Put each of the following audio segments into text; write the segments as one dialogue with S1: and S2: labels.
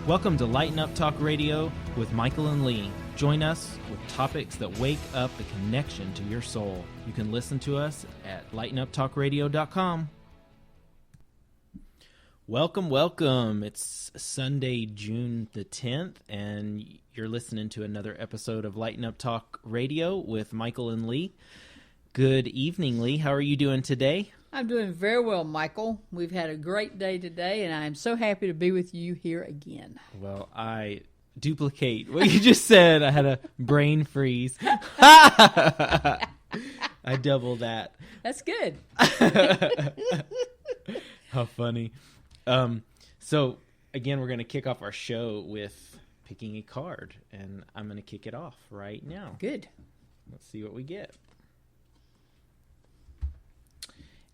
S1: Welcome to Lighten Up Talk Radio with Michael and Lee. Join us with topics that wake up the connection to your soul. You can listen to us at lightenuptalkradio.com. Welcome. It's Sunday, June the 10th, and you're listening to another episode of Lighten Up Talk Radio with Michael and Lee. Good evening, Lee. How are you doing today?
S2: I'm doing very well, Michael. We've had a great day today, and I'm so happy to be with you here again.
S1: Well, I duplicate what you just said. I had a brain freeze. I double that.
S2: That's good.
S1: How funny. So, again, we're going to kick off our show with picking a card, and I'm going to kick it off right now.
S2: Good.
S1: Let's see what we get.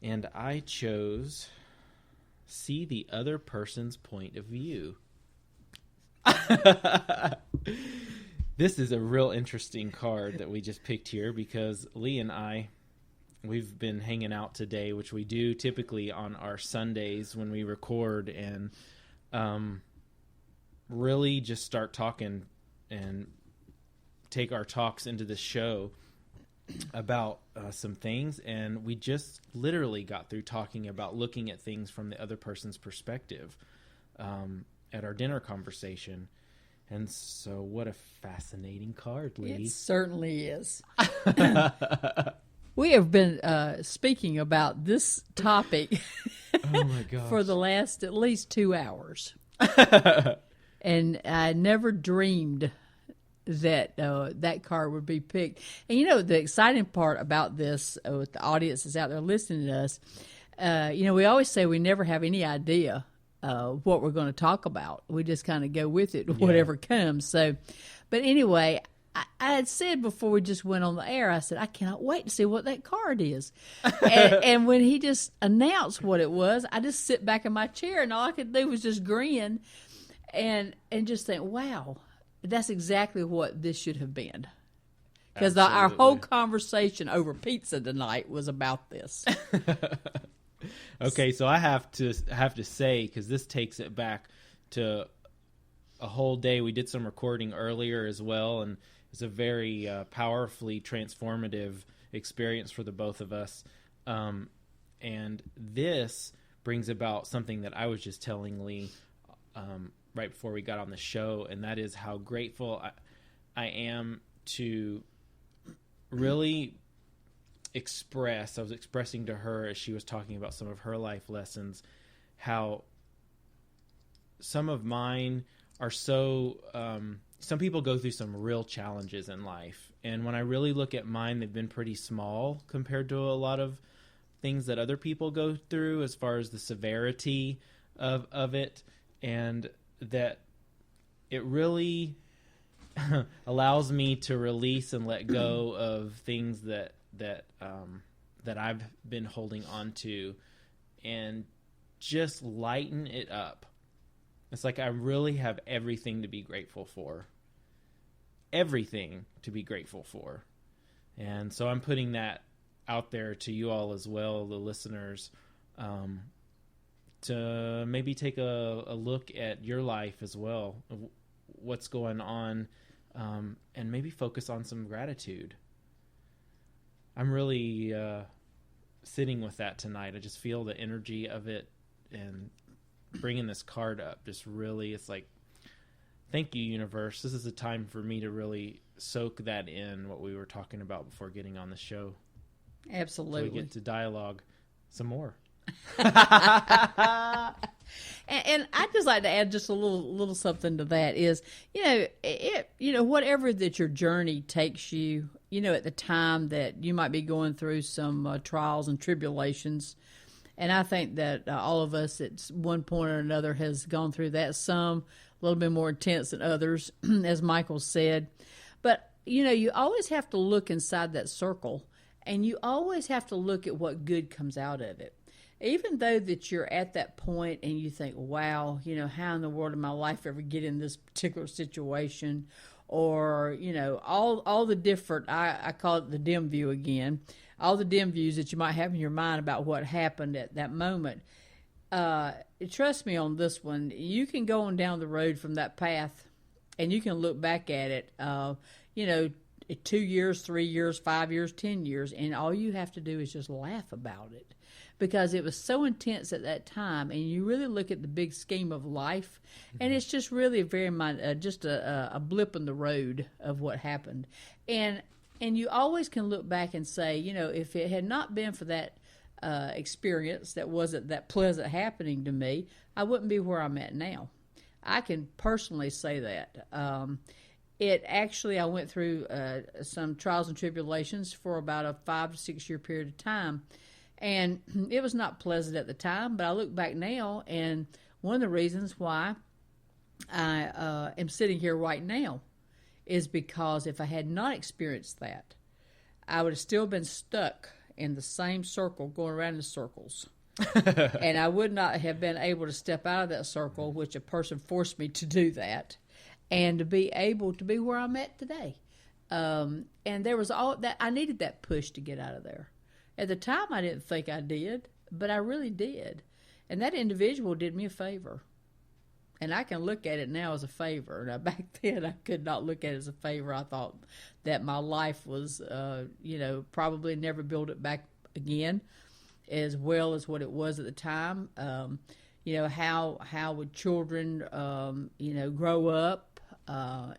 S1: And I chose see the other person's point of view. This is a real interesting card that we just picked here because Lee and I, we've been hanging out today, which we do typically on our Sundays when we record, and really just start talking and take our talks into the show about some things. And we just literally got through talking about looking at things from the other person's perspective at our dinner conversation. And so what a fascinating card, Lee.
S2: It certainly is. We have been speaking about this topic
S1: oh my gosh.
S2: for the last at least 2 hours. And I never dreamed that that card would be picked. And you know, the exciting part about this, with the audience is out there listening to us, we always say we never have any idea what we're going to talk about. We just kind of go with it, whatever comes. So, but anyway, I had said before we just went on the air, I said, I cannot wait to see what that card is. and when he just announced what it was, I just sit back in my chair and all I could do was just grin and just think, wow, that's exactly what this should have been. Because our whole conversation over pizza tonight was about this.
S1: Okay, so I have to say, because this takes it back to a whole day. We did some recording earlier as well, and it's a very powerfully transformative experience for the both of us. And this brings about something that I was just telling Lee right before we got on the show, and that is how grateful I am to really express. I was expressing to her as she was talking about some of her life lessons, how some of mine are so, some people go through some real challenges in life. And when I really look at mine, they've been pretty small compared to a lot of things that other people go through as far as the severity of it. And that it really allows me to release and let go of things that I've been holding on to and just lighten it up. It's like I really have everything to be grateful for. Everything to be grateful for. And so I'm putting that out there to you all as well, the listeners, to maybe take a look at your life as well, what's going on, and maybe focus on some gratitude. I'm really sitting with that tonight. I just feel the energy of it, and bringing this card up just really, it's like, thank you, universe. This is a time for me to really soak that in, what we were talking about before getting on the show.
S2: Absolutely.
S1: So we get to dialogue some more.
S2: And I'd just like to add just a little something to that is, whatever that your journey takes you, at the time that you might be going through some trials and tribulations. And I think that all of us at one point or another has gone through that, some a little bit more intense than others, as Michael said. But, you always have to look inside that circle, and you always have to look at what good comes out of it. Even though that you're at that point and you think, wow, how in the world did my life ever get in this particular situation? Or, all the different, I call it the dim view again, all the dim views that you might have in your mind about what happened at that moment. trust me on this one. You can go on down the road from that path, and you can look back at it. 2 years, 3 years, 5 years, 10 years, and all you have to do is just laugh about it, because it was so intense at that time. And you really look at the big scheme of life, and it's just really just a blip in the road of what happened. And you always can look back and say, if it had not been for that experience that wasn't that pleasant happening to me, I wouldn't be where I'm at now. I can personally say that. I went through some trials and tribulations for about a 5 to 6 year period of time, and it was not pleasant at the time, but I look back now, and one of the reasons why I am sitting here right now is because if I had not experienced that, I would have still been stuck in the same circle, going around in circles. And I would not have been able to step out of that circle, which a person forced me to do that, and to be able to be where I'm at today. And there was all that, I needed that push to get out of there. At the time, I didn't think I did, but I really did. And that individual did me a favor. And I can look at it now as a favor. Now, back then, I could not look at it as a favor. I thought that my life was, probably never build it back again as well as what it was at the time. How would children, grow up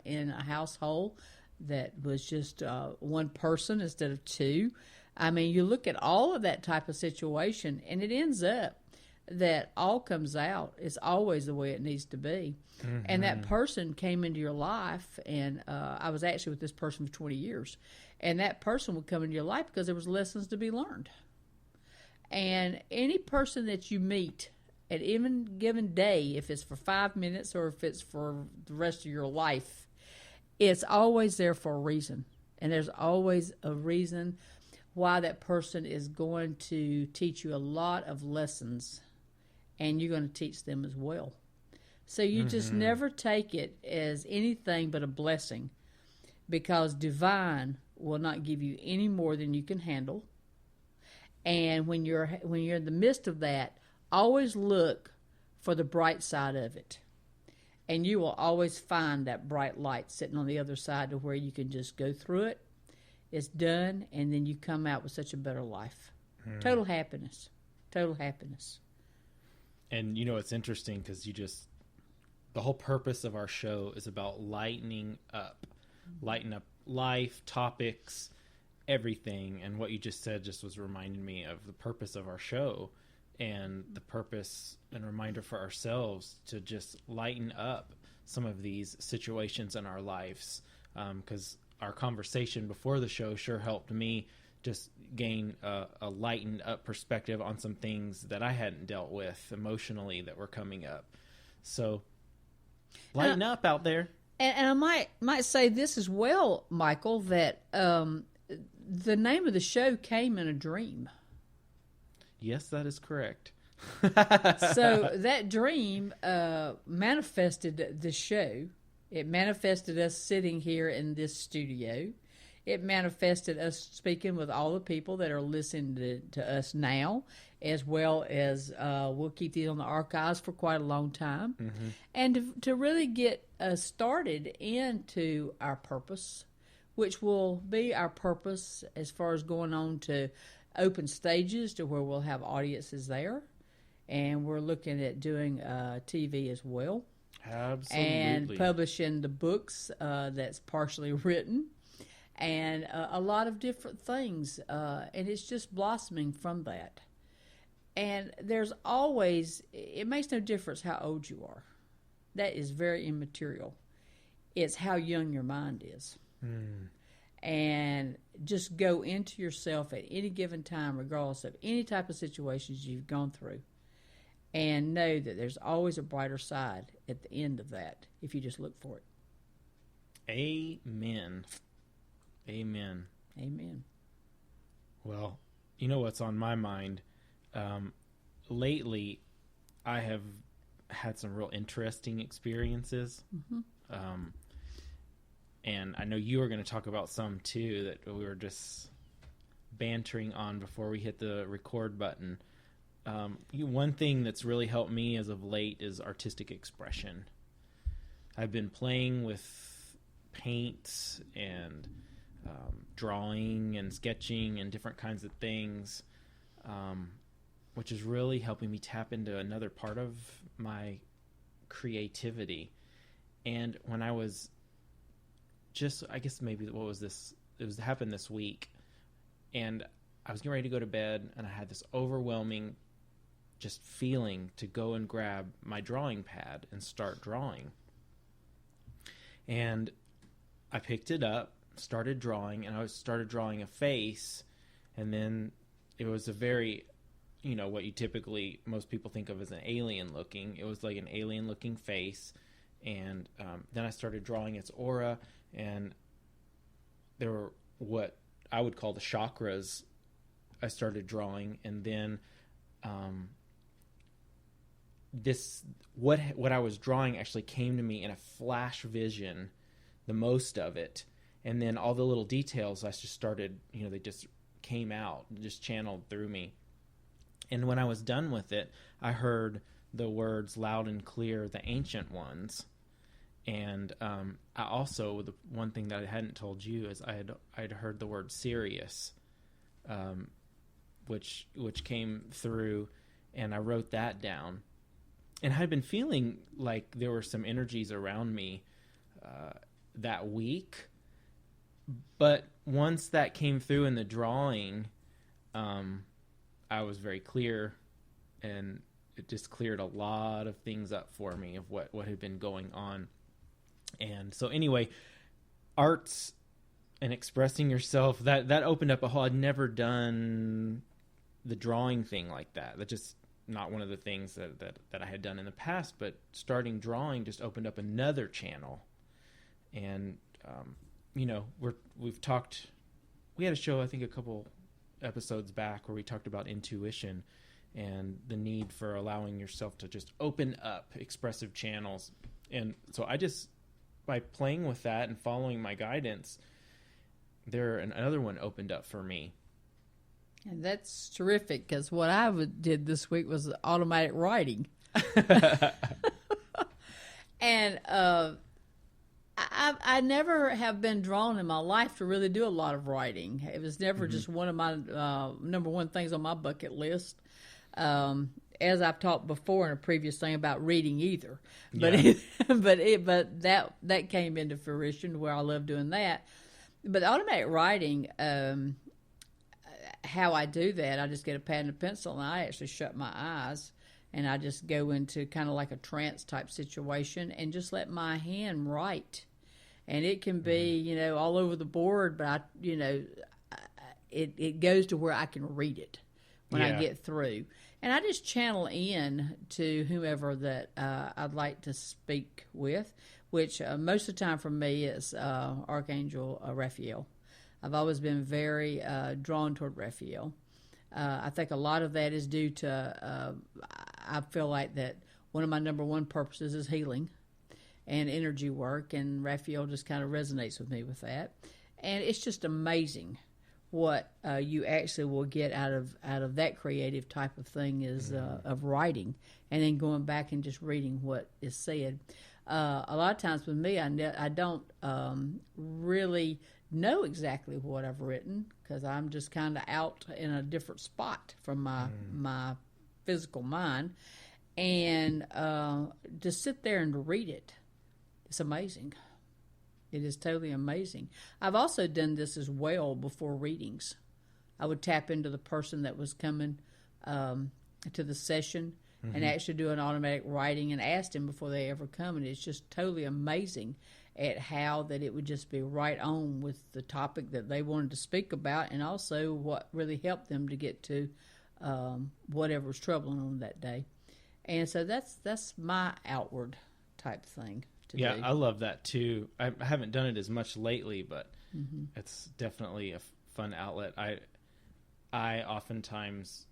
S2: in a household that was just one person instead of two? I mean, you look at all of that type of situation, and it ends up that all comes out. It's always the way it needs to be. Mm-hmm. And that person came into your life, and I was actually with this person for 20 years. And that person would come into your life because there was lessons to be learned. And any person that you meet at any given day, if it's for 5 minutes or if it's for the rest of your life, it's always there for a reason. And there's always a reason why that person is going to teach you a lot of lessons, and you're going to teach them as well. So you just never take it as anything but a blessing, because divine will not give you any more than you can handle. And when you're in the midst of that, always look for the bright side of it. And you will always find that bright light sitting on the other side to where you can just go through it. It's done, and then you come out with such a better life. Total happiness. Total happiness.
S1: And it's interesting because the whole purpose of our show is about lighten up life, topics, everything. And what you just said just was reminding me of the purpose of our show, and the purpose and reminder for ourselves to just lighten up some of these situations in our lives. Because our conversation before the show sure helped me just gain a lightened up perspective on some things that I hadn't dealt with emotionally that were coming up. So lighten up out there.
S2: And I might say this as well, Michael, that the name of the show came in a dream.
S1: Yes, that is correct.
S2: So that dream manifested the show. It manifested us sitting here in this studio. It manifested us speaking with all the people that are listening to us now, as well as we'll keep these on the archives for quite a long time. Mm-hmm. And to really get us started into our purpose, which will be our purpose as far as going on to open stages to where we'll have audiences there. And we're looking at doing TV as well.
S1: Absolutely.
S2: And publishing the books that's partially written, and a lot of different things, and it's just blossoming from that. And there's always, it makes no difference how old you are. That is very immaterial. It's how young your mind is. And just go into yourself at any given time, regardless of any type of situations you've gone through, and know that there's always a brighter side at the end of that if you just look for it.
S1: Amen. Amen.
S2: Amen.
S1: Well, you know what's on my mind? Lately, I have had some real interesting experiences. Mm-hmm. And I know you were going to talk about some too that we were just bantering on before we hit the record button. One thing that's really helped me as of late is artistic expression. I've been playing with paints and drawing and sketching and different kinds of things, which is really helping me tap into another part of my creativity. And when I was I guess maybe, what was this? It happened this week, and I was getting ready to go to bed, and I had this overwhelming just feeling to go and grab my drawing pad and start drawing. And I picked it up, started drawing, and I started drawing a face, and then it was a very, what you typically, most people think of as an alien looking. It was like an alien looking face, and then I started drawing its aura, and there were what I would call the chakras I started drawing, and then what I was drawing actually came to me in a flash vision, the most of it, and then all the little details I just started, they just came out, just channeled through me. And when I was done with it, I heard the words loud and clear, the ancient ones. And I also, the one thing that I hadn't told you is I'd heard the word Sirius, which came through, and I wrote that down. And I had been feeling like there were some energies around me that week, but once that came through in the drawing, I was very clear, and it just cleared a lot of things up for me of what had been going on. And so anyway, arts and expressing yourself, that opened up a whole, I'd never done the drawing thing like that. That's just not one of the things that I had done in the past, but starting drawing just opened up another channel. And, we've talked, we had a show, I think a couple episodes back, where we talked about intuition and the need for allowing yourself to just open up expressive channels. And so by playing with that and following my guidance, another one opened up for me.
S2: And that's terrific, because what I did this week was automatic writing. And I never have been drawn in my life to really do a lot of writing. It was never just one of my number one things on my bucket list. As I've talked before in a previous thing about reading either, but
S1: Yeah.
S2: but that came into fruition where I love doing that. But automatic writing, how I do that, I just get a pad and a pencil, and I actually shut my eyes, and I just go into kind of like a trance type situation and just let my hand write. And it can be, all over the board, but it goes to where I can read it when I get through. And I just channel in to whomever that I'd like to speak with, which most of the time for me is Archangel Raphael. I've always been very drawn toward Raphael. I think a lot of that is due to, I feel like that one of my number one purposes is healing and energy work, and Raphael just kind of resonates with me with that. And it's just amazing what you actually will get out of that creative type of thing is of writing, and then going back and just reading what is said. A lot of times with me, I don't really know exactly what I've written, because I'm just kind of out in a different spot from my physical mind, and to sit there and to read it, it's amazing. It is totally amazing. I've also done this as well before readings. I would tap into the person that was coming to the session and actually do an automatic writing and ask them before they ever come. And it's just totally amazing at how that it would just be right on with the topic that they wanted to speak about, and also what really helped them to get to whatever was troubling them that day. And so that's my outward type thing.
S1: Yeah, I love that too. I haven't done it as much lately, but it's definitely a fun outlet. I oftentimes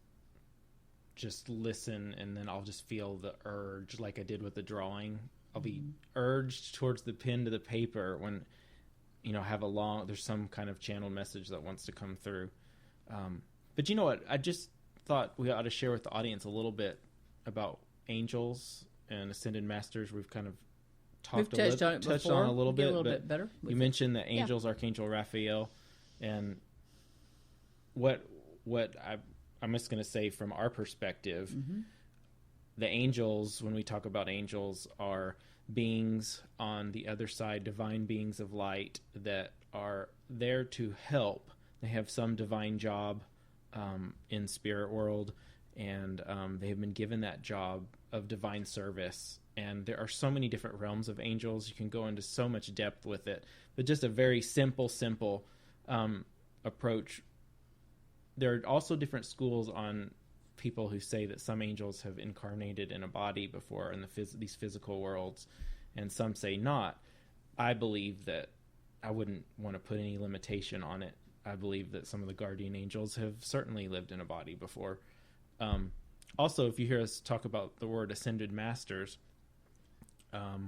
S1: just listen, and then I'll just feel the urge, like I did with the drawing. I'll be urged towards the pen to the paper when, have there's some kind of channeled message that wants to come through. But you know what? thought we ought to share with the audience a little bit about angels and ascended masters. We've kind of touched on a little bit,
S2: a little bit better.
S1: You mentioned the angels, Archangel Raphael, and what I'm just going to say from our perspective, the angels, when we talk about angels, are beings on the other side, divine beings of light that are there to help. They have some divine job in spirit world, and they have been given that job of divine service. And there are so many different realms of angels. You can go into so much depth with it, but just a very simple approach. There are also different schools on people who say that some angels have incarnated in a body before in these physical worlds, and some say not. I believe that I wouldn't want to put any limitation on it. I believe that some of the guardian angels have certainly lived in a body before. Also, if you hear us talk about the word ascended masters, the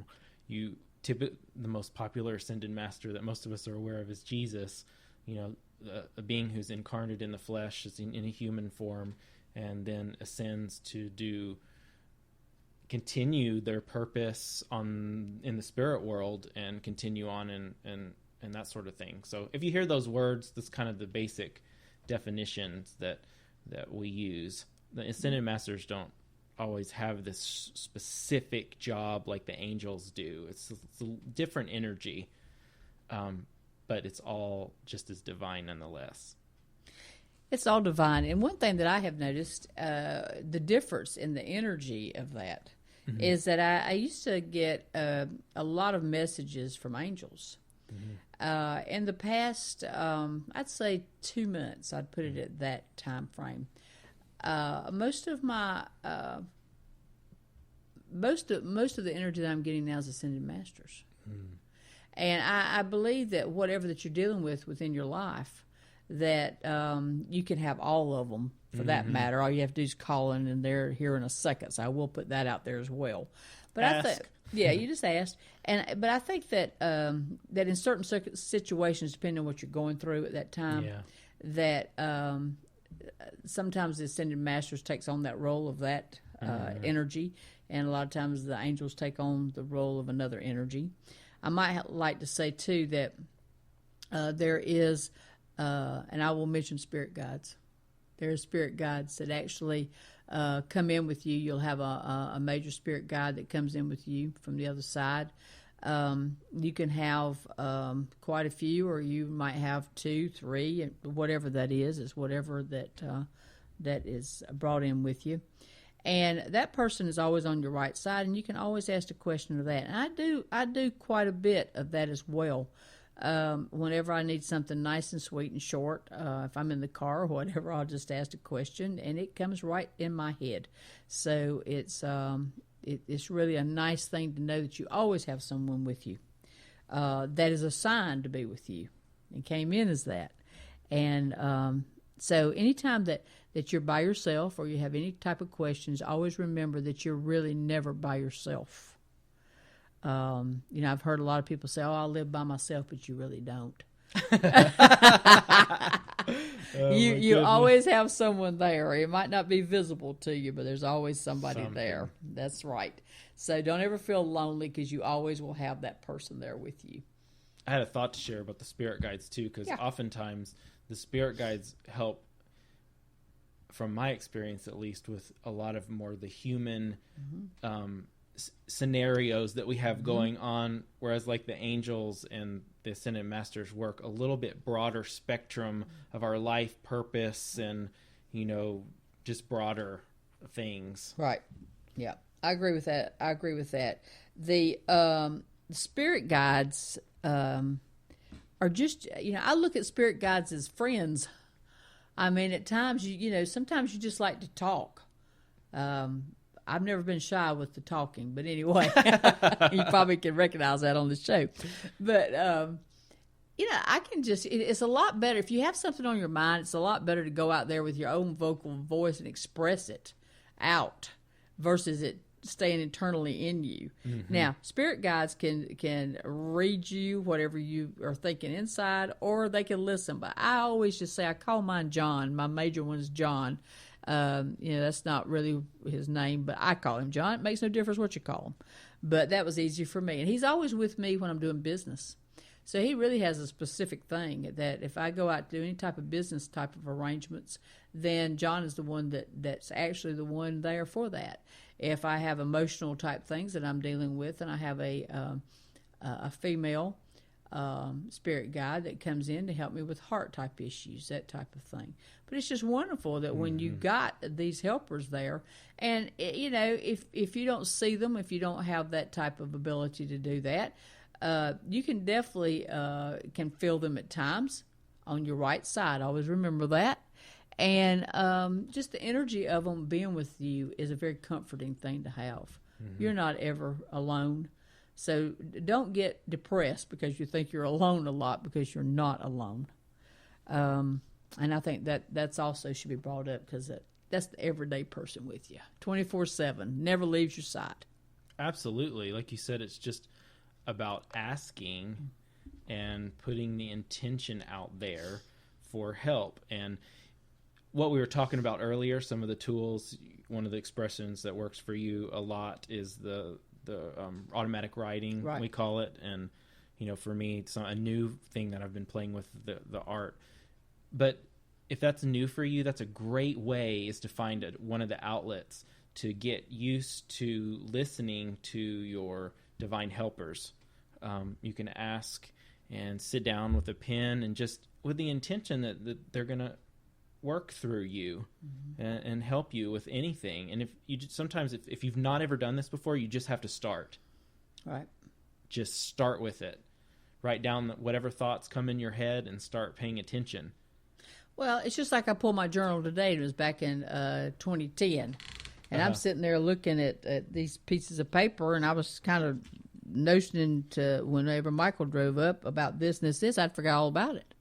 S1: most popular ascended master that most of us are aware of is Jesus. A being who's incarnate in the flesh, is in a human form, and then ascends to continue their purpose in the spirit world and continue on and that sort of thing. So if you hear those words, that's kind of the basic definitions that we use. The ascended masters don't always have this specific job like the angels do. It's a different energy, but it's all just as divine nonetheless.
S2: It's all divine. And one thing that I have noticed, the difference in the energy of that is that I used to get a lot of messages from angels. In the past, I'd say 2 months, I'd put it at that time frame. Most of the energy that I'm getting now is ascended masters. And I believe that whatever that you're dealing with within your life, that you can have all of them for that matter. All you have to do is call in, and they're here in a second. So I will put that out there as well. But
S1: ask.
S2: I think, you just asked. But I think that that in certain situations, depending on what you're going through at that time, that sometimes the ascended masters takes on that role of that energy, and a lot of times the angels take on the role of another energy. I might like to say too that there is, and I will mention spirit guides. There are spirit guides that actually come in with you. You'll have a major spirit guide that comes in with you from the other side. You can have quite a few, or you might have 2, 3, and whatever that is. It's whatever that is brought in with you. And that person is always on your right side, and you can always ask a question of that. And I do quite a bit of that as well. Whenever I need something nice and sweet and short, if I'm in the car or whatever, I'll just ask a question, and it comes right in my head. So it's really a nice thing to know that you always have someone with you that is assigned to be with you and came in as that. And so anytime that you're by yourself or you have any type of questions, always remember that you're really never by yourself. I've heard a lot of people say, "Oh, I live by myself," but you really don't. You always have someone there. It might not be visible to you, but there's always somebody there. That's right. So don't ever feel lonely, because you always will have that person there with you.
S1: I had a thought to share about the spirit guides too, because oftentimes the spirit guides help, from my experience at least, with a lot of more the human scenarios that we have going on, whereas like the angels and the ascended masters work a little bit broader spectrum of our life purpose and just broader things.
S2: Right. Yeah, I agree with that. The spirit guides are just, I look at spirit guides as friends. I mean, at times sometimes you just like to talk. I've never been shy with the talking, but anyway, you probably can recognize that on the show. But, I can it's a lot better. If you have something on your mind, it's a lot better to go out there with your own vocal voice and express it out versus it staying internally in you. Now, spirit guides can read you, whatever you are thinking inside, or they can listen. But I always just say, I call mine John. My major one is John. That's not really his name, but I call him John. It makes no difference what you call him. But that was easy for me. And he's always with me when I'm doing business. So he really has a specific thing that if I go out to do any type of business type of arrangements, then John is the one that's actually the one there for that. If I have emotional type things that I'm dealing with, and I have a female spirit guide that comes in to help me with heart type issues, that type of thing. But it's just wonderful that when you got these helpers there, and if you don't see them, if you don't have that type of ability to do that, you can definitely can feel them at times on your right side. Always remember that. And just the energy of them being with you is a very comforting thing to have. You're not ever alone. So don't get depressed because you think you're alone a lot, because you're not alone. And I think that's also should be brought up, because that's the everyday person with you, 24/7, never leaves your side.
S1: Absolutely. Like you said, it's just about asking and putting the intention out there for help. And what we were talking about earlier, some of the tools, one of the expressions that works for you a lot is the automatic writing, right, we call it. And, for me, it's a new thing that I've been playing with, the art. But if that's new for you, that's a great way, is to find one of the outlets to get used to listening to your divine helpers. You can ask and sit down with a pen, and just with the intention that they're going to work through you and help you with anything. And if you've not ever done this before, you just have to start.
S2: Right.
S1: Just start with it. Write down whatever thoughts come in your head and start paying attention.
S2: Well, it's just like I pulled my journal today. It was back in 2010. And I'm sitting there looking at these pieces of paper, and I was kind of notioning to whenever Michael drove up about this and this, I'd forgot all about it.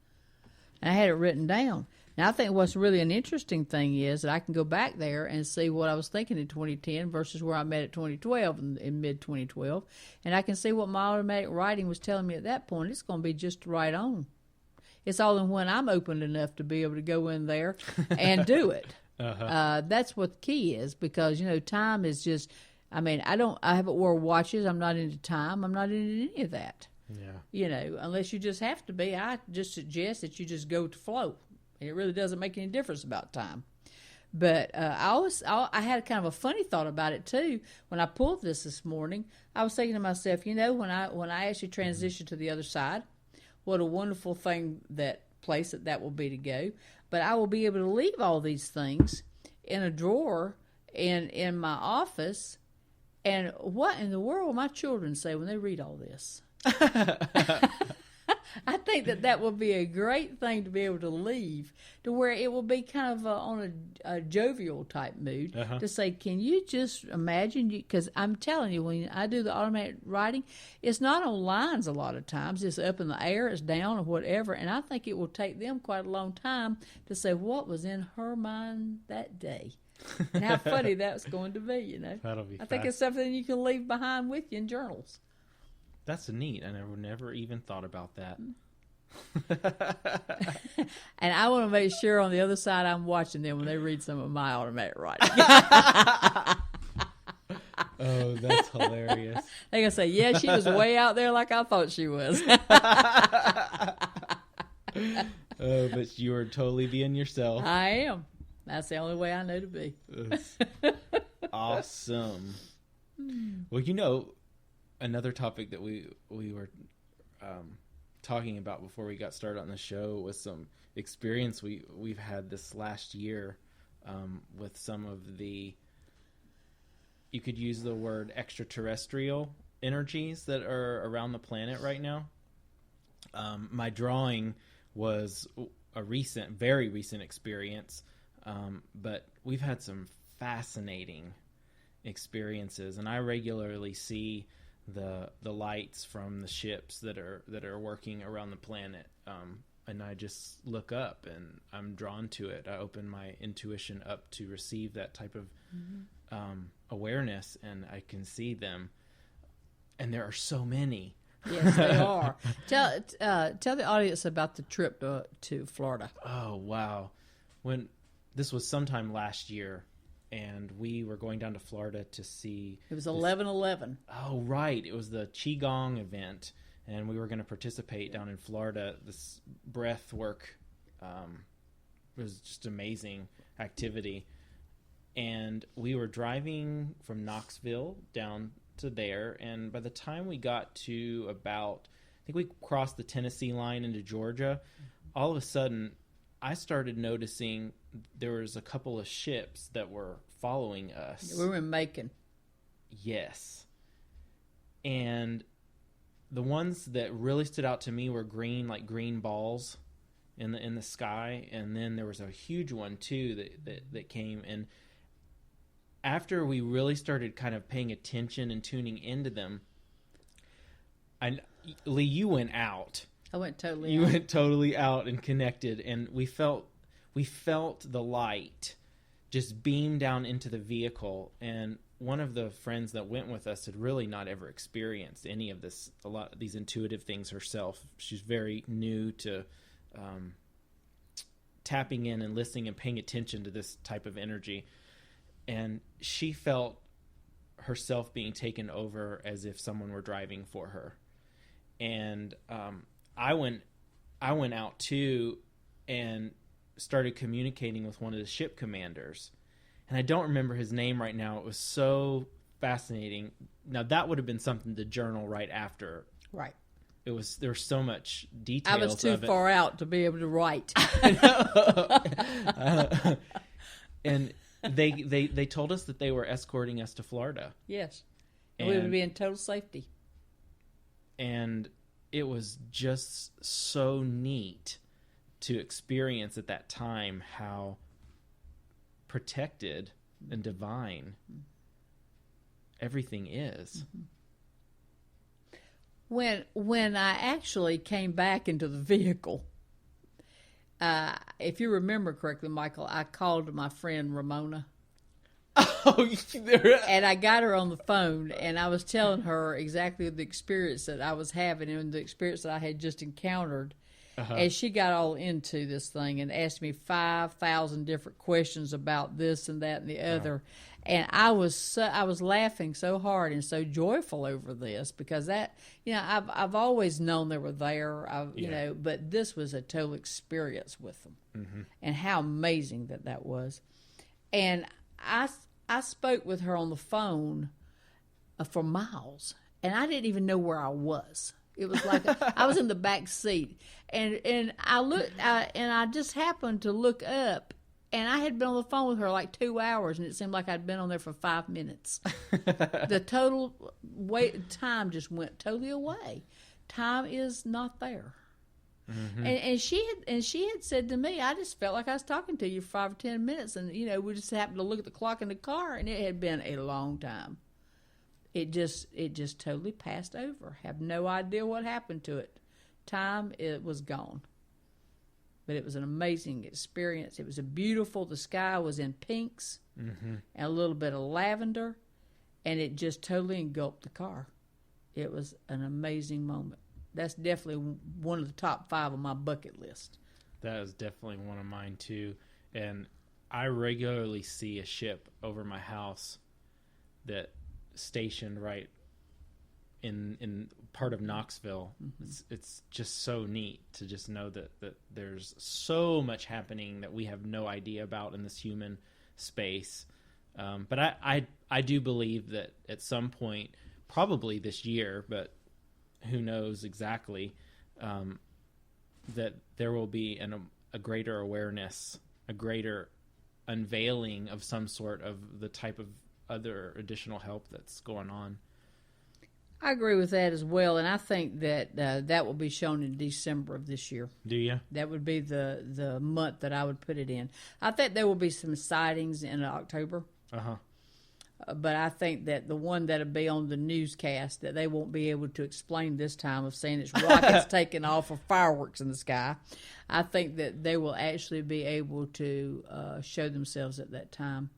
S2: And I had it written down. Now, I think what's really an interesting thing is that I can go back there and see what I was thinking in 2010 versus where I'm at 2012, in mid-2012. And I can see what my automatic writing was telling me at that point. It's going to be just right on. It's all in when I'm open enough to be able to go in there and do it. That's what the key is, because, time is just, I haven't wore watches. I'm not into time. I'm not into any of that. Yeah. Unless you just have to be. I just suggest that you just go to flow. It really doesn't make any difference about time. But I had kind of a funny thought about it too. When I pulled this morning, I was thinking to myself, when I actually transition to the other side, what a wonderful place that will be to go. But I will be able to leave all these things in a drawer in my office. And what in the world will my children say when they read all this? I think that will be a great thing to be able to leave, to where it will be kind of on a jovial type mood, to say, can you just imagine? Because I'm telling you, when I do the automatic writing, it's not on lines a lot of times. It's up in the air, it's down, or whatever. And I think it will take them quite a long time to say what was in her mind that day. And how funny that's going to be,
S1: That'll be
S2: I think it's something you can leave behind with you in journals.
S1: That's neat. I never even thought about that.
S2: And I want to make sure on the other side I'm watching them when they read some of my automatic writing.
S1: Oh, that's hilarious.
S2: They're going to say, yeah, she was way out there like I thought she was.
S1: Oh, but you are totally being yourself.
S2: I am. That's the only way I know to be.
S1: Awesome. Well, another topic that we were talking about before we got started on the show was some experience we've had this last year with some of the, you could use the word extraterrestrial energies that are around the planet right now. My drawing was a very recent experience, but we've had some fascinating experiences, and I regularly see the lights from the ships that are working around the planet, and I just look up and I'm drawn to it. I open my intuition up to receive that type of awareness, and I can see them, and there are so many.
S2: Yes, they are. Tell the audience about the trip to Florida.
S1: Oh, wow. this was sometime last year, and we were going down to Florida to see.
S2: It was 11/11.
S1: Oh, right. It was the Qigong event, and we were going to participate down in Florida. This breath work was just amazing activity. And we were driving from Knoxville down to there, and by the time we got to about, I think we crossed the Tennessee line into Georgia, all of a sudden I started noticing there was a couple of ships that were following us.
S2: We were in Macon.
S1: Yes. And the ones that really stood out to me were green, like green balls in the sky, and then there was a huge one too that came. And after we really started kind of paying attention and tuning into them, Lee, you went out.
S2: I went totally out.
S1: You went totally out and connected, and we felt the light just beam down into the vehicle. And one of the friends that went with us had really not ever experienced any of this, a lot of these intuitive things herself. She's very new to tapping in and listening and paying attention to this type of energy. And she felt herself being taken over as if someone were driving for her. And I went out too and started communicating with one of the ship commanders. And I don't remember his name right now. It was so fascinating. Now that would have been something to journal right after.
S2: Right.
S1: There was so much details.
S2: I was too far out to be able to write.
S1: And they told us that they were escorting us to Florida.
S2: Yes. And we would be in total safety.
S1: And it was just so neat to experience at that time how protected and divine everything is.
S2: When I actually came back into the vehicle, if you remember correctly, Michael, I called my friend Ramona.
S1: Oh,
S2: and I got her on the phone, and I was telling her exactly the experience that I was having and the experience that I had just encountered. Uh-huh. And she got all into this thing and asked me 5,000 different questions about this and that and the other. And I was laughing so hard and so joyful over this because that, I've always known they were there, but this was a total experience with them. Mm-hmm. And how amazing that was. And I spoke with her on the phone for miles, and I didn't even know where I was. It was like I was in the back seat, and I looked, and I just happened to look up, and I had been on the phone with her like 2 hours, and it seemed like I'd been on there for 5 minutes. The total time just went totally away. Time is not there. Mm-hmm. And she had said to me, I just felt like I was talking to you for 5 or 10 minutes, and we just happened to look at the clock in the car, and it had been a long time. It just totally passed over. Have no idea what happened to it. It was gone. But it was an amazing experience. It was beautiful. The sky was in pinks and a little bit of lavender, and it just totally engulfed the car. It was an amazing moment. That's definitely one of the top 5 on my bucket list.
S1: That is definitely one of mine too. And I regularly see a ship over my house that stationed right in part of Knoxville. Mm-hmm. It's just so neat to just know that there's so much happening that we have no idea about in this human space. But I do believe that at some point, probably this year, but who knows exactly, that there will be a greater awareness, a greater unveiling of some sort of the type of other additional help that's going on.
S2: I agree with that as well, and I think that that will be shown in December of this year.
S1: Do you?
S2: That would be the month that I would put it in. I think there will be some sightings in October.
S1: Uh-huh.
S2: But I think that the one that'll be on the newscast that they won't be able to explain this time of saying it's rockets taking off or fireworks in the sky. I think that they will actually be able to show themselves at that time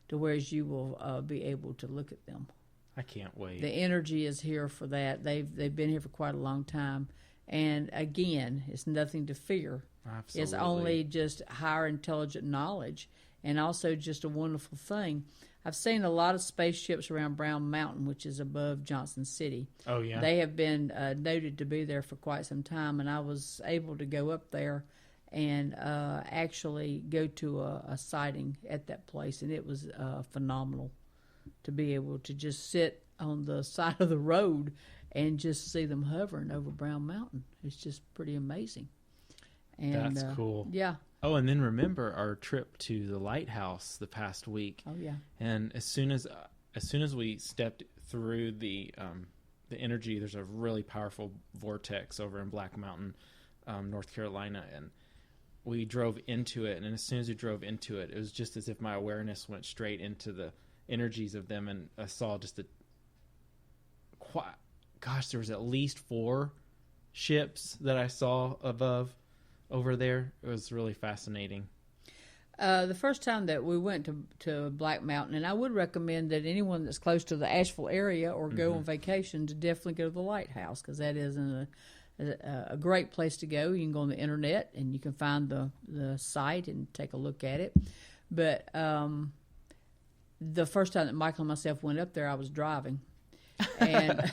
S2: to where you will be able to look at them.
S1: I can't wait.
S2: The energy is here for that. They've been here for quite a long time. And again, it's nothing to fear.
S1: Absolutely.
S2: It's only just higher intelligent knowledge. and also just a wonderful thing. I've seen a lot of spaceships around Brown Mountain, which is above Johnson City.
S1: Oh, yeah.
S2: They have been noted to be there for quite some time, and I was able to go up there and actually go to a sighting at that place, and it was phenomenal to be able to just sit on the side of the road and just see them hovering over Brown Mountain. It's just pretty amazing. And,
S1: that's cool.
S2: Yeah.
S1: Oh, and then remember our trip to the lighthouse the past week.
S2: Oh, yeah.
S1: And as soon as we stepped through the energy, there's a really powerful vortex over in Black Mountain, North Carolina, and we drove into it. And as soon as we drove into it, it was just as if my awareness went straight into the energies of them, and I saw just there was at least 4 ships that I saw over there. It was really fascinating.
S2: The first time that we went to Black Mountain, and I would recommend that anyone that's close to the Asheville area or go on vacation to definitely go to the lighthouse, because that is a great place to go. You can go on the internet and you can find the site and take a look at it. But the first time that Michael and myself went up there, I was driving. And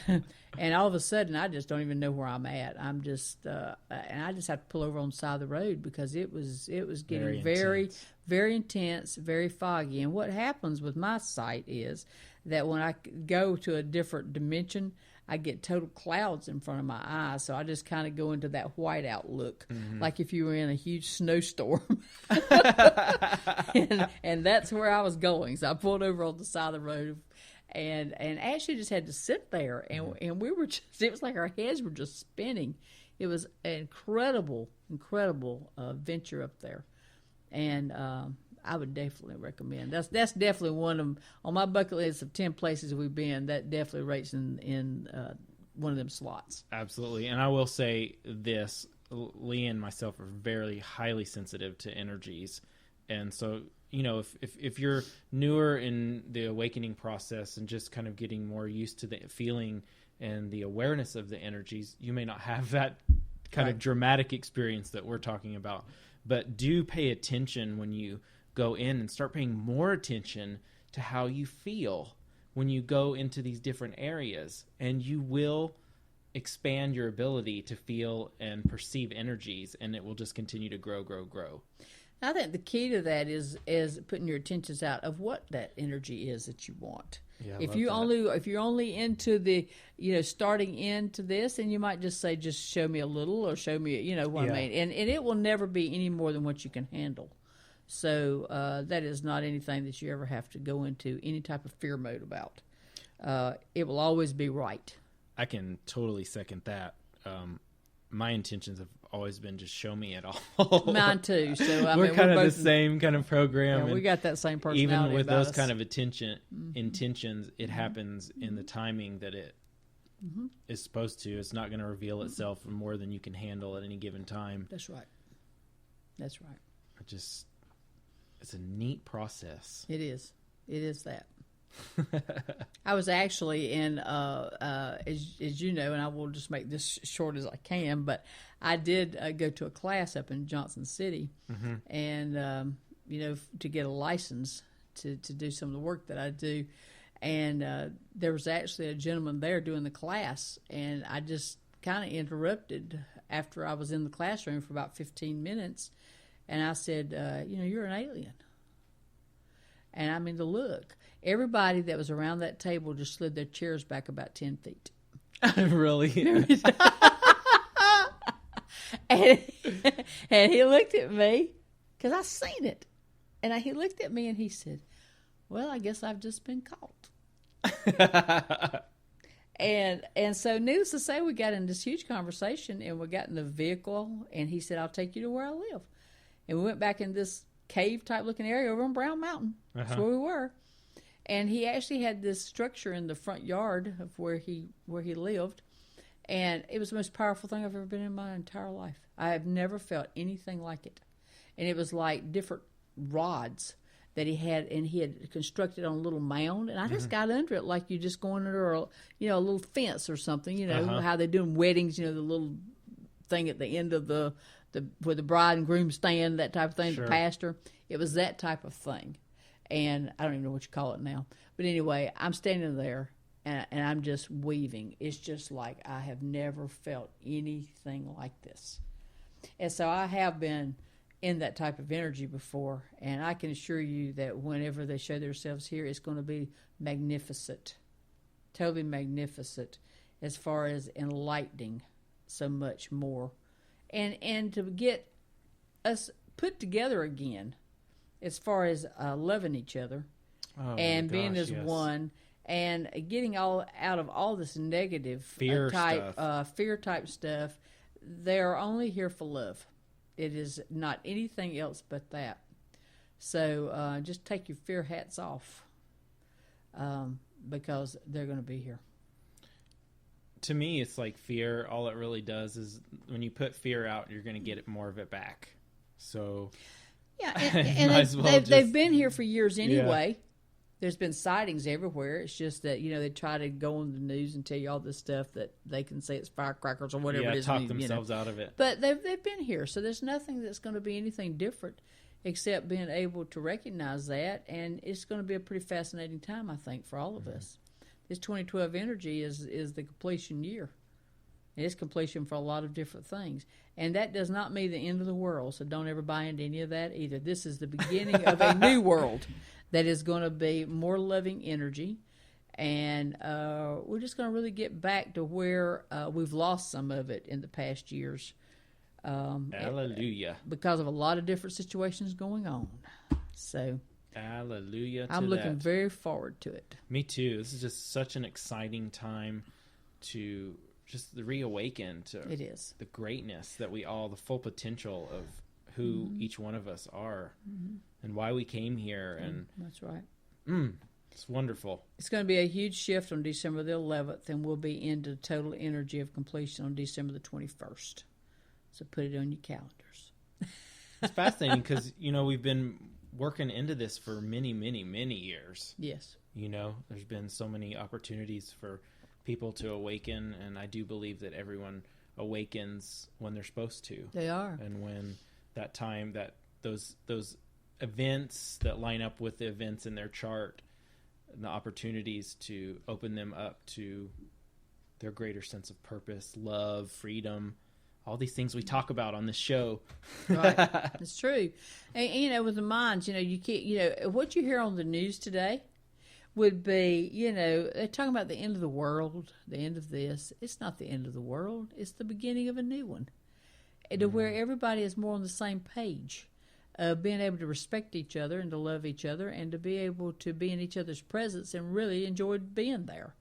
S2: and all of a sudden, I just don't even know where I'm at. I'm just and I just have to pull over on the side of the road because it was getting very, very intense, very foggy. And what happens with my sight is that when I go to a different dimension, I get total clouds in front of my eyes. So I just kind of go into that whiteout look, like if you were in a huge snowstorm. and that's where I was going. So I pulled over on the side of the road. And actually just had to sit there, and we were just, it was like our heads were just spinning. It was an incredible venture up there. And I would definitely recommend. That's definitely one of, on my bucket list of 10 places we've been, that definitely rates in one of them slots.
S1: Absolutely. And I will say this, Lee and myself are very highly sensitive to energies. And so, if you're newer in the awakening process and just kind of getting more used to the feeling and the awareness of the energies, you may not have that kind of dramatic experience that we're talking about. But do pay attention when you go in, and start paying more attention to how you feel when you go into these different areas. And you will expand your ability to feel and perceive energies, and it will just continue to grow.
S2: I think the key to that is putting your attentions out of what that energy is that you want.
S1: Yeah,
S2: if you're only into the starting into this, and you might just say, just show me a little, or show me what I mean, and it will never be any more than what you can handle. So that is not anything that you ever have to go into any type of fear mode about. It will always be right.
S1: I can totally second that. My intentions have always been just show me it all.
S2: Mine too. So
S1: we're kind of the same kind of program.
S2: Yeah, we got that same personality.
S1: Even with those
S2: us.
S1: kind of intentions, it happens in the timing that it is supposed to. It's not going to reveal itself more than you can handle at any given time.
S2: That's right.
S1: It's a neat process.
S2: It is that. I was actually in, as you know, and I will just make this short as I can, but I did go to a class up in Johnson City, and to get a license to do some of the work that I do. And there was actually a gentleman there doing the class, and I just kind of interrupted after I was in the classroom for about 15 minutes, and I said, you're an alien. And I mean, the look. Everybody that was around that table just slid their chairs back about 10 feet.
S1: Really?
S2: and he looked at me, because I seen it. And he looked at me and he said, well, I guess I've just been caught. And so needless to say, we got in this huge conversation, and we got in the vehicle, and he said, I'll take you to where I live. And we went back in this cave-type looking area over on Brown Mountain. That's where we were. And he actually had this structure in the front yard of where he lived, and it was the most powerful thing I've ever been in my entire life. I have never felt anything like it. And it was like different rods that he had, and he had constructed on a little mound, and I just got under it like you just going under a little fence or something. How they do in weddings, the little thing at the end of the where the bride and groom stand, that type of thing,
S1: Sure.
S2: the pastor. It was that type of thing. And I don't even know what you call it now. But anyway, I'm standing there, and I'm just weaving. It's just like I have never felt anything like this. And so I have been in that type of energy before, and I can assure you that whenever they show themselves here, it's going to be magnificent, totally magnificent, as far as enlightening so much more, and to get us put together again, as far as loving each other and being as one, and getting all out of all this negative fear type stuff. They're only here for love. It is not anything else but that. So just take your fear hats off, because they're going to be here.
S1: To me, it's like fear. All it really does is when you put fear out, you're going to get more of it back. So
S2: yeah, and they've been here for years anyway. Yeah. There's been sightings everywhere. It's just that, they try to go on the news and tell you all this stuff that they can say it's firecrackers or whatever it is.
S1: Talk themselves out of it.
S2: But they've been here, so there's nothing that's going to be anything different except being able to recognize that, and it's going to be a pretty fascinating time, I think, for all of us. This 2012 energy is the completion year. It's completion for a lot of different things. And that does not mean the end of the world, so don't ever buy into any of that either. This is the beginning of a new world that is going to be more loving energy. And we're just going to really get back to where we've lost some of it in the past years.
S1: Hallelujah.
S2: Because of a lot of different situations going on. So
S1: hallelujah to
S2: I'm looking
S1: that.
S2: very forward to it.
S1: Me too. This is just such an exciting time to just reawaken to
S2: it is.
S1: The greatness that the full potential of who each one of us are and why we came here. And
S2: that's right.
S1: It's wonderful. It's
S2: going to be a huge shift on December the 11th, and we'll be into total energy of completion on December the 21st. So put it on your calendars.
S1: It's fascinating because, we've been working into this for many, many, many years.
S2: Yes.
S1: There's been so many opportunities for people to awaken, and I do believe that everyone awakens when they're supposed to.
S2: They are.
S1: And when that time, that those events that line up with the events in their chart, and the opportunities to open them up to their greater sense of purpose, love, freedom, all these things we talk about on this show.
S2: Right. It's true. And, with the minds, you can't, what you hear on the news today would be, they're talking about the end of the world, the end of this. It's not the end of the world. It's the beginning of a new one. To where everybody is more on the same page, being able to respect each other and to love each other and to be able to be in each other's presence and really enjoy being there.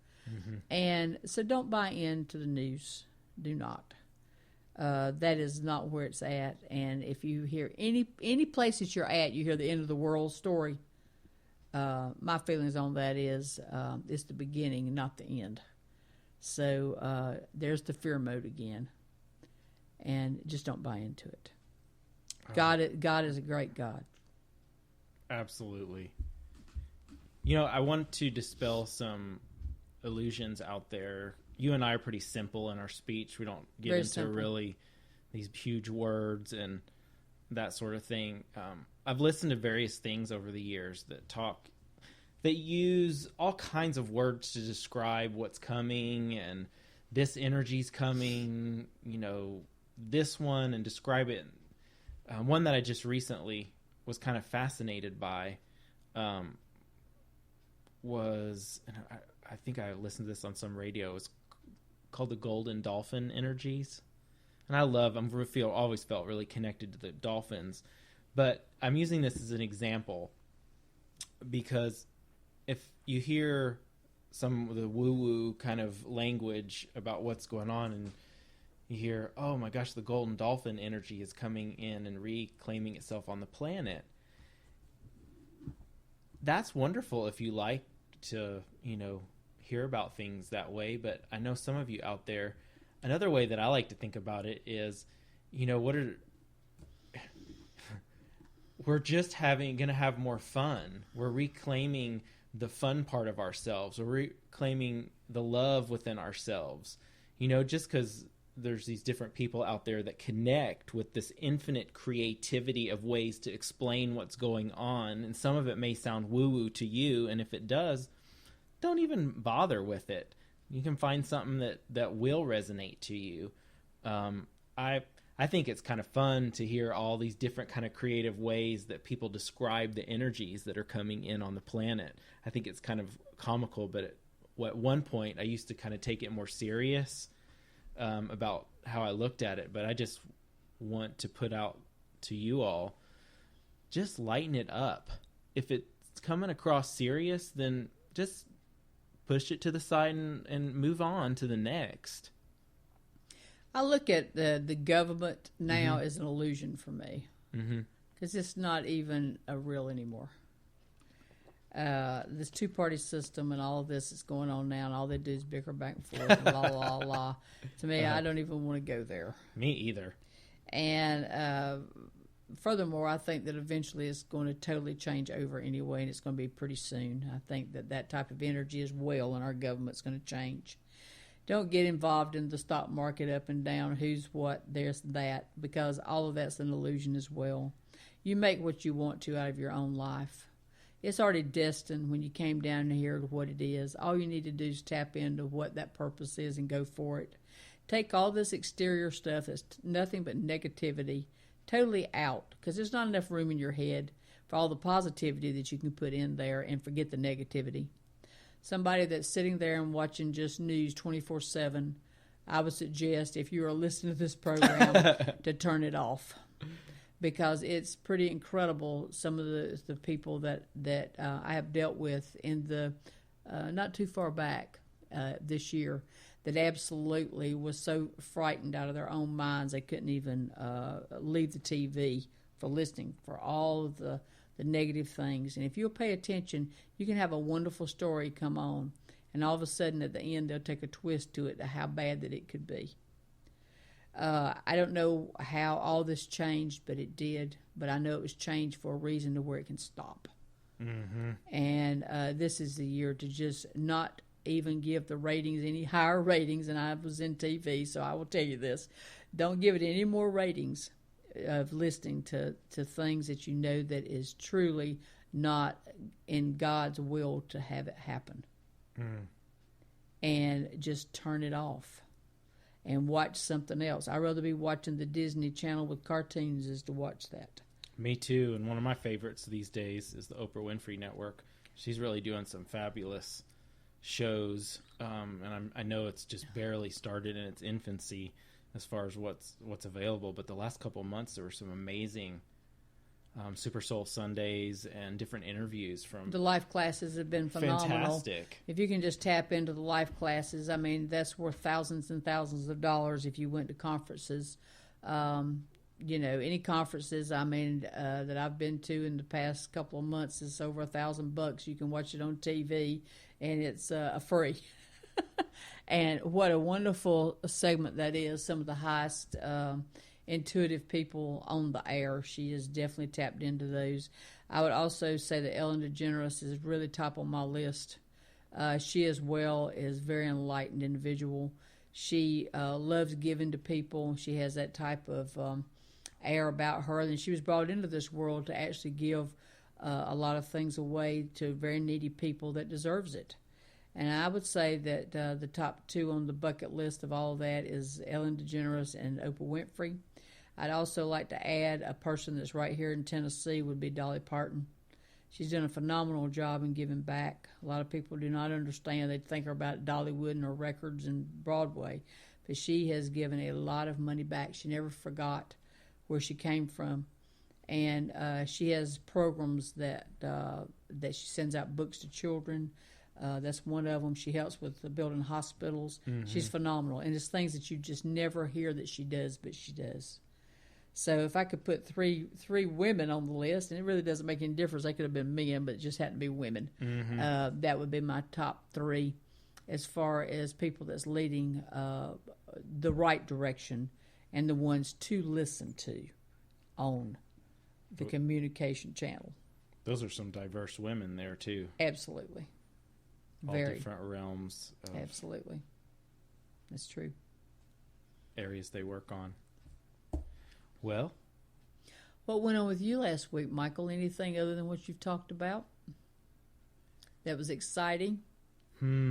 S2: And so don't buy into the news. Do not. That is not where it's at. And if you hear any place that you're at, you hear the end of the world story, my feelings on that is it's the beginning, not the end. So there's the fear mode again. And just don't buy into it. God is a great God.
S1: Absolutely. I want to dispel some illusions out there. You and I are pretty simple in our speech. We don't get into really these huge words and that sort of thing. I've listened to various things over the years that use all kinds of words to describe what's coming, and this energy's coming, this one, and describe it. One that I just recently was kind of fascinated by was, and I think I listened to this on some radio, it's called the golden dolphin energies. And always felt really connected to the dolphins. But I'm using this as an example because if you hear some of the woo-woo kind of language about what's going on, and you hear, oh my gosh, the golden dolphin energy is coming in and reclaiming itself on the planet. That's wonderful if you like to, hear about things that way. But I know some of you out there, another way that I like to think about it is, we're just going to have more fun. We're reclaiming the fun part of ourselves. We're reclaiming the love within ourselves. Just because there's these different people out there that connect with this infinite creativity of ways to explain what's going on. And some of it may sound woo-woo to you, and if it does, don't even bother with it. You can find something that will resonate to you. I think it's kind of fun to hear all these different kind of creative ways that people describe the energies that are coming in on the planet. I think it's kind of comical, but at one point I used to kind of take it more serious about how I looked at it. But I just want to put out to you all, just lighten it up. If it's coming across serious, then just push it to the side and move on to the next.
S2: I look at the government now as an illusion for me, because it's not even a real anymore. This two-party system and all of this is going on now, and all they do is bicker back and forth and la, la, la. To me, I don't even want to go there.
S1: Me either.
S2: And furthermore, I think that eventually it's going to totally change over anyway, and it's going to be pretty soon. I think that type of energy as well in our government's going to change. Don't get involved in the stock market up and down, who's what, there's that, because all of that's an illusion as well. You make what you want to out of your own life. It's already destined when you came down here to what it is. All you need to do is tap into what that purpose is and go for it. Take all this exterior stuff that's nothing but negativity totally out, because there's not enough room in your head for all the positivity that you can put in there, and forget the negativity. Somebody that's sitting there and watching just news 24/7, I would suggest, if you are listening to this program, to turn it off, because it's pretty incredible. Some of the people that I have dealt with in the not too far back this year, that absolutely was so frightened out of their own minds they couldn't even leave the TV for listening for all of the negative things. And if you'll pay attention, you can have a wonderful story come on, and all of a sudden at the end they'll take a twist to it to how bad that it could be. I don't know how all this changed, but it did. But I know it was changed for a reason to where it can stop. And this is the year to just not even give the ratings any higher ratings. And I was in TV, so I will tell you this. Don't give it any more ratings of listening to things that you know that is truly not in God's will to have it happen. And just turn it off and watch something else. I'd rather be watching the Disney Channel with cartoons as to watch that.
S1: Me too. And one of my favorites these days is the Oprah Winfrey Network. She's really doing some fabulous shows, and I know it's just barely started in its infancy as far as what's available, but the last couple of months there were some amazing Super Soul Sundays and different interviews from
S2: the life classes have been phenomenal.
S1: Fantastic.
S2: If you can just tap into the life classes, I mean, that's worth thousands and thousands of dollars if you went to conferences. Any conferences, I mean, that I've been to in the past couple of months is over $1,000. You can watch it on TV, and it's free. And what a wonderful segment that is. Some of the highest intuitive people on the air. She has definitely tapped into those. I would also say that Ellen DeGeneres is really top on my list. She as well is a very enlightened individual. She loves giving to people. She has that type of air about her. And she was brought into this world to actually give a lot of things away to very needy people that deserves it. And I would say that the top two on the bucket list of all of that is Ellen DeGeneres and Oprah Winfrey. I'd also like to add a person that's right here in Tennessee would be Dolly Parton. She's done a phenomenal job in giving back. A lot of people do not understand. They think about Dollywood and her records and Broadway. But she has given a lot of money back. She never forgot where she came from. And she has programs that she sends out books to children. That's one of them. She helps with building hospitals. She's phenomenal. And it's things that you just never hear that she does, but she does. So if I could put three women on the list, and it really doesn't make any difference. They could have been men, but it just happened to be women. That would be my top three as far as people that's leading the right direction and the ones to listen to on the communication channel.
S1: Those are some diverse women there, too.
S2: Absolutely.
S1: All
S2: Very.
S1: different realms.
S2: Absolutely. That's true.
S1: areas they work on. Well,
S2: What went on with you last week, Michael? Anything other than what you've talked about that was exciting?
S1: You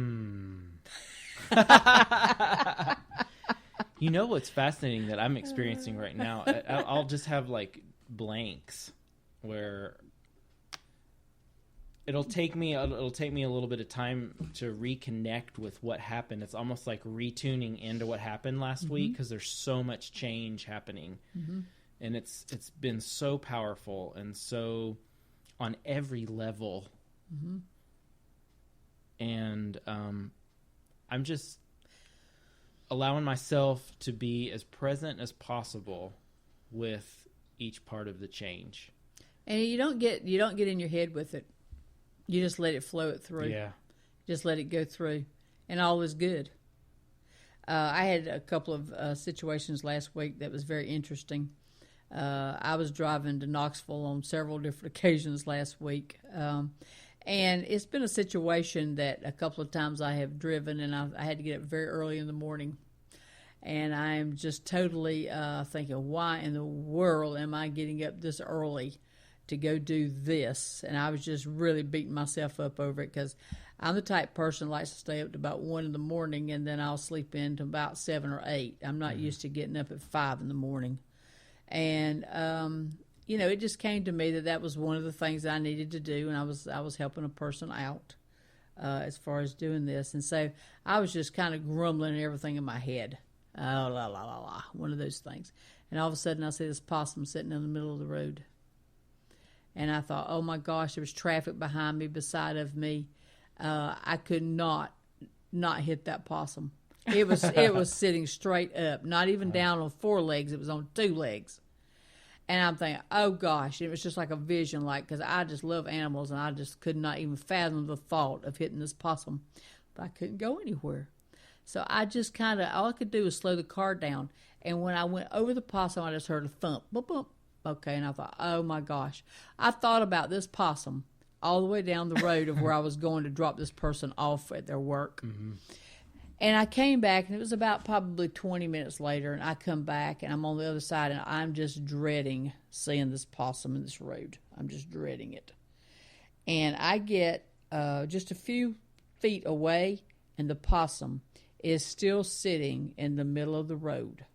S1: know what's fascinating that I'm experiencing right now? I'll just have like blanks where it'll take me a little bit of time to reconnect with what happened. It's almost like retuning into what happened last week because there's so much change happening. And it's been so powerful and so on every level. And I'm just allowing myself to be as present as possible with each part of the change.
S2: And you don't get in your head with it. You just let it flow it through.
S1: Yeah.
S2: Just let it go through, and all is good. I had a couple of situations last week that was very interesting. I was driving to Knoxville on several different occasions last week. And it's been a situation that a couple of times I have driven, and I had to get up very early in the morning. And I'm just totally thinking, why in the world am I getting up this early to go do this? And I was just really beating myself up over it because I'm the type of person that likes to stay up to about 1 in the morning, and then I'll sleep in to about 7 or 8. I'm not used to getting up at 5 in the morning. And it just came to me that was one of the things that I needed to do, and I was helping a person out as far as doing this. And so I was just kind of grumbling everything in my head. Oh, la, la, la, la, one of those things. And all of a sudden I see this possum sitting in the middle of the road. And I thought, oh, my gosh, there was traffic behind me, beside of me. I could not hit that possum. It was sitting straight up, not even down on 4 legs. It was on 2 legs. And I'm thinking, oh, gosh, it was just like a vision, because I just love animals, and I just could not even fathom the thought of hitting this possum. But I couldn't go anywhere. So I just all I could do was slow the car down. And when I went over the possum, I just heard a thump, boop, boop. Okay, and I thought, oh, my gosh. I thought about this possum all the way down the road of where I was going to drop this person off at their work. And I came back, and it was about probably 20 minutes later, and I come back, and I'm on the other side, and I'm just dreading seeing this possum in this road. I'm just dreading it. And I get just a few feet away, and the possum is still sitting in the middle of the road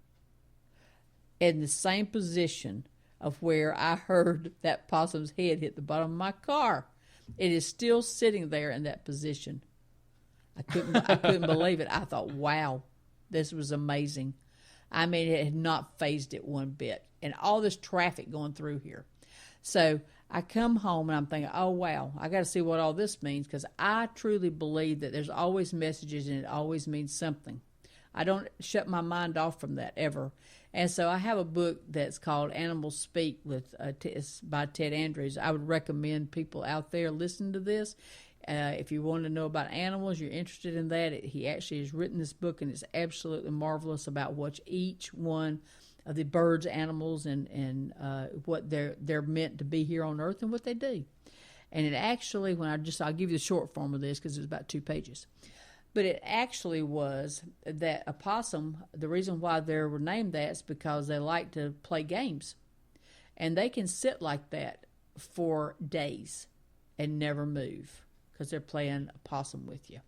S2: in the same position of where I heard that possum's head hit the bottom of my car. It is still sitting there in that position. I couldn't believe it. I thought, wow, this was amazing. I mean, it had not fazed it one bit. And all this traffic going through here. So I come home and I'm thinking, oh, wow, I got to see what all this means, because I truly believe that there's always messages and it always means something. I don't shut my mind off from that ever. And so I have a book that's called Animals Speak by Ted Andrews. I would recommend people out there listen to this. If you want to know about animals, you're interested in that, he actually has written this book, and it's absolutely marvelous about what each one of the birds, animals, and what they're meant to be here on Earth and what they do. And it actually, I'll give you the short form of this because it's about 2 pages. But it actually was that a possum, the reason why they were named that is because they like to play games. And they can sit like that for days and never move because they're playing a possum with you.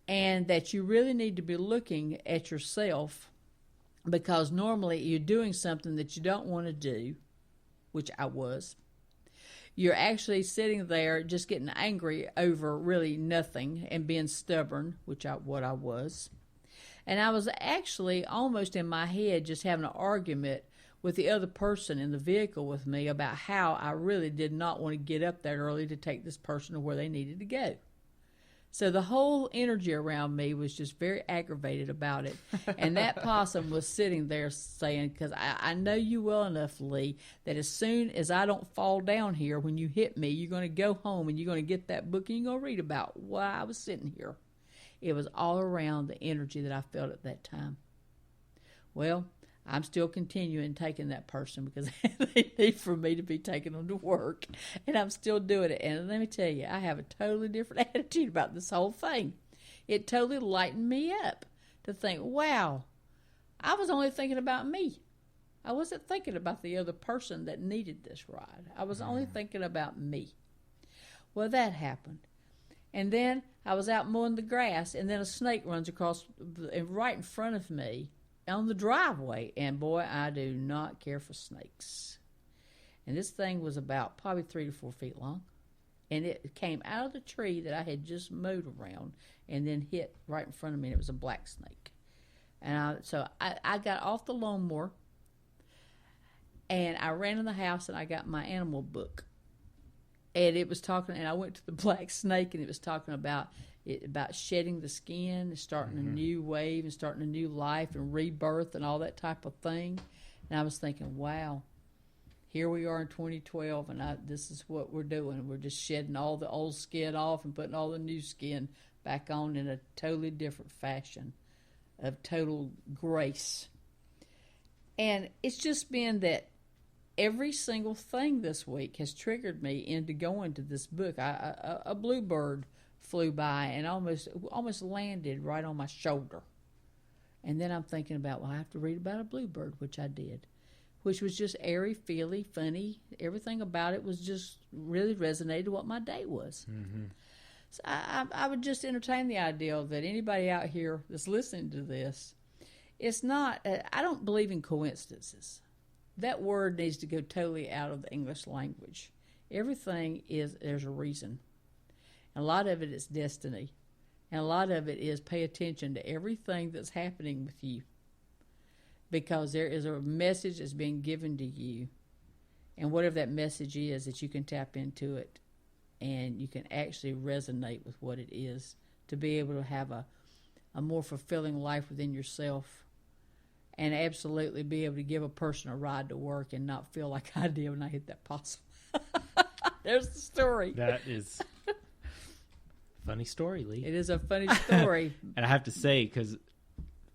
S2: And that you really need to be looking at yourself, because normally you're doing something that you don't want to do, which I was. You're actually sitting there just getting angry over really nothing and being stubborn, what I was. And I was actually almost in my head just having an argument with the other person in the vehicle with me about how I really did not want to get up that early to take this person to where they needed to go. So the whole energy around me was just very aggravated about it. And that possum was sitting there saying, because I know you well enough, Lee, that as soon as I don't fall down here, when you hit me, you're going to go home and you're going to get that book and you're going to read about why I was sitting here. It was all around the energy that I felt at that time. Well, I'm still continuing taking that person because they need for me to be taking them to work. And I'm still doing it. And let me tell you, I have a totally different attitude about this whole thing. It totally lightened me up to think, wow, I was only thinking about me. I wasn't thinking about the other person that needed this ride. I was only thinking about me. Well, that happened. And then I was out mowing the grass, and then a snake runs across right in front of me on the driveway. And boy, I do not care for snakes. And this thing was about probably 3 to 4 feet long. And it came out of the tree that I had just mowed around and then hit right in front of me. And it was a black snake. And so I got off the lawnmower, and I ran in the house, and I got my animal book. And it was talking, and I went to the black snake, and it was talking about shedding the skin, and starting a new wave, and starting a new life, and rebirth, and all that type of thing. And I was thinking, wow, here we are in 2012, and this is what we're doing. We're just shedding all the old skin off and putting all the new skin back on in a totally different fashion of total grace. And it's just been that every single thing this week has triggered me into going to this book. A bluebird flew by and almost landed right on my shoulder. And then I'm thinking about, well, I have to read about a bluebird, which I did, which was just airy, feely, funny. Everything about it was just really resonated with what my day was. Mm-hmm. So I would just entertain the idea that anybody out here that's listening to this, it's not, I don't believe in coincidences. That word needs to go totally out of the English language. Everything there's a reason. And a lot of it is destiny. And a lot of it is pay attention to everything that's happening with you. Because there is a message that's being given to you. And whatever that message is, that you can tap into it. And you can actually resonate with what it is. To be able to have a more fulfilling life within yourself. And absolutely be able to give a person a ride to work and not feel like I did when I hit that possum. There's the story.
S1: That is a funny story, Lee.
S2: It is a funny story.
S1: And I have to say, because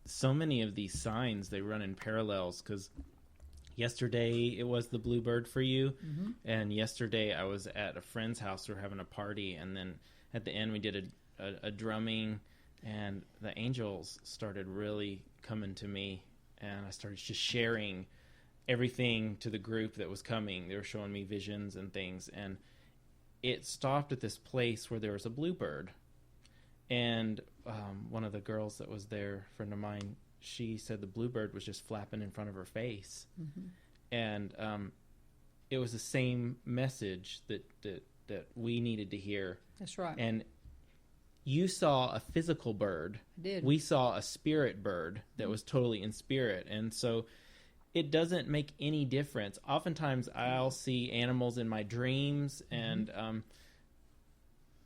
S1: so many of these signs, they run in parallels. Because yesterday it was the bluebird for you. Mm-hmm. And yesterday I was at a friend's house. We were having a party. And then at the end we did a drumming. And the angels started really coming to me. And I started just sharing everything to the group that was coming. They were showing me visions and things. And it stopped at this place where there was a bluebird. And one of the girls that was there, a friend of mine, she said the bluebird was just flapping in front of her face. Mm-hmm. And it was the same message that we needed to hear.
S2: That's right.
S1: And you saw a physical bird.
S2: I did.
S1: We saw a spirit bird that was totally in spirit. And so it doesn't make any difference. Oftentimes I'll see animals in my dreams, and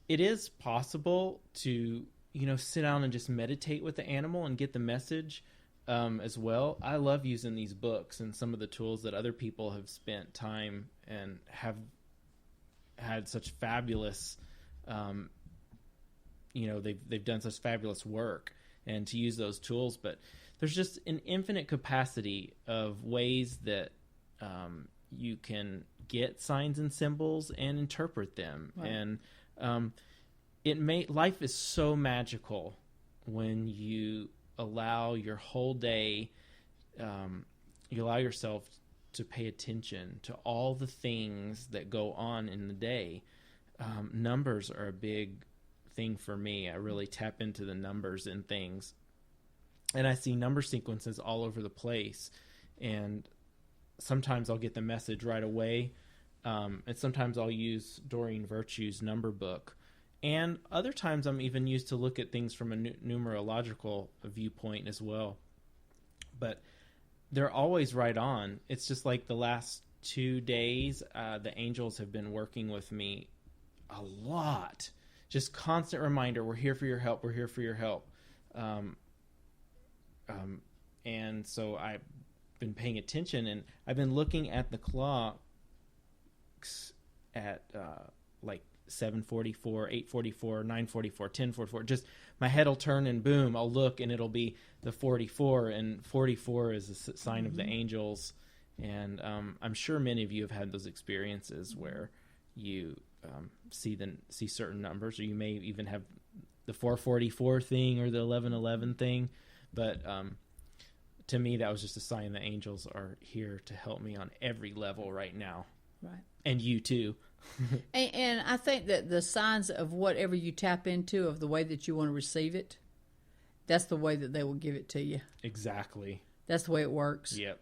S1: it is possible to, sit down and just meditate with the animal and get the message as well. I love using these books and some of the tools that other people have spent time and have had such fabulous they've done such fabulous work, and to use those tools. But there's just an infinite capacity of ways that you can get signs and symbols and interpret them. Right. And life is so magical when you allow your whole day, you allow yourself to pay attention to all the things that go on in the day. Numbers are a big thing for me. I really tap into the numbers and things, and I see number sequences all over the place, and sometimes I'll get the message right away, and sometimes I'll use Doreen Virtue's number book, and other times I'm even used to look at things from a numerological viewpoint as well. But they're always right on. It's just like the last 2 days, the angels have been working with me a lot. Just constant reminder, we're here for your help, we're here for your help. And so I've been paying attention, and I've been looking at the clocks at like 7:44, 8:44, 9:44, 10:44. Just my head will turn and boom, I'll look and it'll be the 44, and 44 is a sign of the angels. And I'm sure many of you have had those experiences where you see certain numbers, or you may even have the 444 thing or the 1111 thing. But to me, that was just a sign the angels are here to help me on every level right now.
S2: Right.
S1: And you too.
S2: And I think that the signs of whatever you tap into, of the way that you want to receive it, that's the way that they will give it to you.
S1: Exactly.
S2: That's the way it works.
S1: Yep.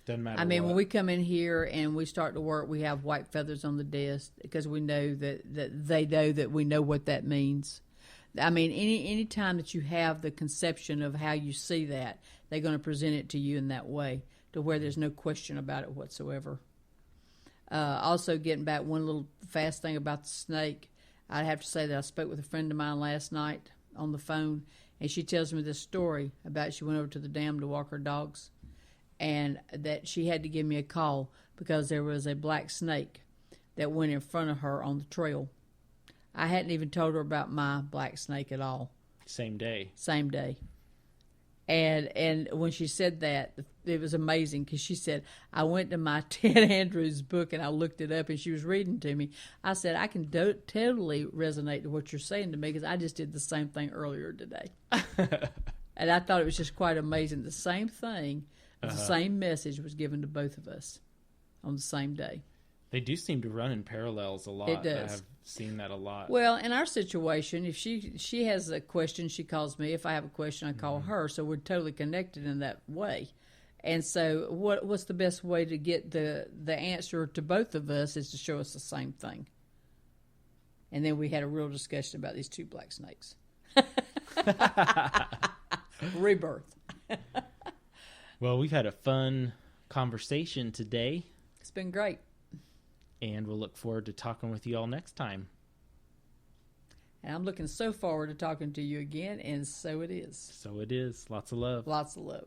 S1: Doesn't matter.
S2: I mean, when we come in here and we start to work, we have white feathers on the desk because we know that they know that we know what that means. I mean, any time that you have the conception of how you see that, they're going to present it to you in that way, to where there's no question about it whatsoever. Also, getting back one little fast thing about the snake, I'd have to say that I spoke with a friend of mine last night on the phone, and she tells me this story about she went over to the dam to walk her dogs, and that she had to give me a call because there was a black snake that went in front of her on the trail. I hadn't even told her about my black snake at all.
S1: Same day.
S2: Same day. And when she said that, it was amazing because she said, I went to my Ted Andrews book and I looked it up, and she was reading to me. I said, I can totally resonate to what you're saying to me because I just did the same thing earlier today. And I thought it was just quite amazing. The same thing, the same message was given to both of us on the same day.
S1: They do seem to run in parallels a lot.
S2: It does.
S1: I have seen that a lot.
S2: Well, in our situation, if she has a question, she calls me. If I have a question, I call her. So we're totally connected in that way. And so what's the best way to get the answer to both of us is to show us the same thing. And then we had a real discussion about these two black snakes. Rebirth.
S1: Well, we've had a fun conversation today.
S2: It's been great.
S1: And we'll look forward to talking with you all next time.
S2: And I'm looking so forward to talking to you again, and so it is.
S1: So it is. Lots of love.
S2: Lots of love.